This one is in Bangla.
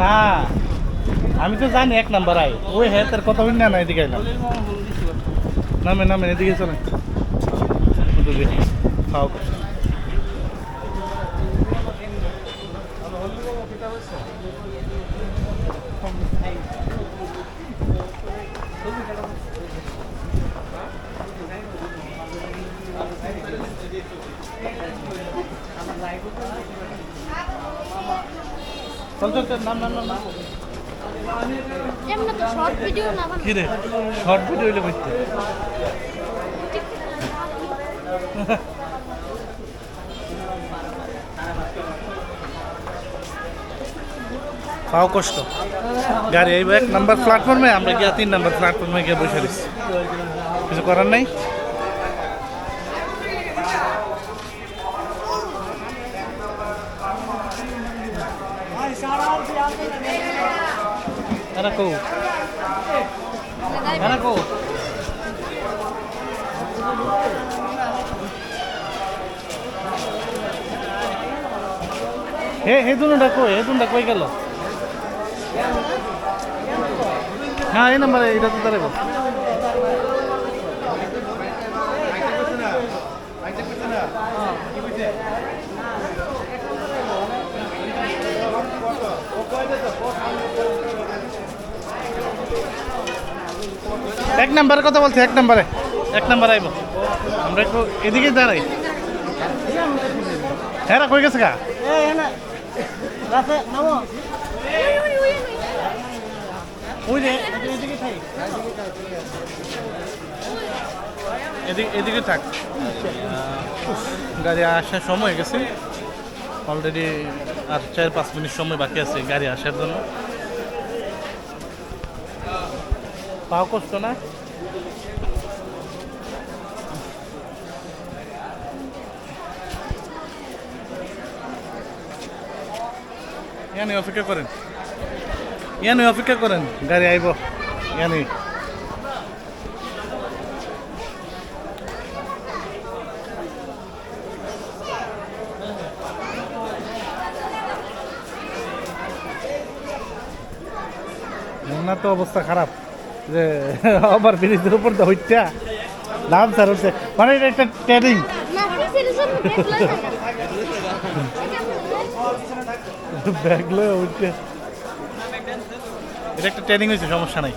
না আমি তো জানি 1 নাম্বার আই ওই হ্যাঁ তার কথা বলি না এদিকে আইলাম নামে নামে এদিকে চলে খাও চল চল চল নাম নাম নাম এমন তো শর্ট ভিডিও না বানাই কি রে শর্ট ভিডিও হইলে বুঝতে পাও কষ্ট গাড়ি এই 1 নাম্বার প্ল্যাটফর্মে আমরা গিয়া 3 নাম্বার প্ল্যাটফর্মে গিয়ে বসে রয়েছি কিছু করার নাই এরা কো হে দুটা কই গেল হ্যাঁ এই নাম্বারে এটা তো দাঁড়াবো এক নাম্বারের কথা বলছি 1 নাম্বারে 1 নাম্বার আইব আমরা একটু এদিকে দাঁড়াই হ্যাঁ কই গেছে গা এদিকে থাক গাড়ি আসার সময় হয়ে গেছে অলরেডি আর 4-5 মিনিট সময় বাকি আছে গাড়ি আসার জন্য পাও কষ্ট না ইয়ানি অপেক্ষা করেন গাড়ি আইব ইয়ানি না তো অবস্থা খারাপ যে আবার ব্রিজের উপর তো হইতা লাভ স্যার হচ্ছে মানে এটা একটা ট্রেডিং ব্যাগলো উঠছে এটা একটা ট্রেনিং হয়েছে সমস্যা নাই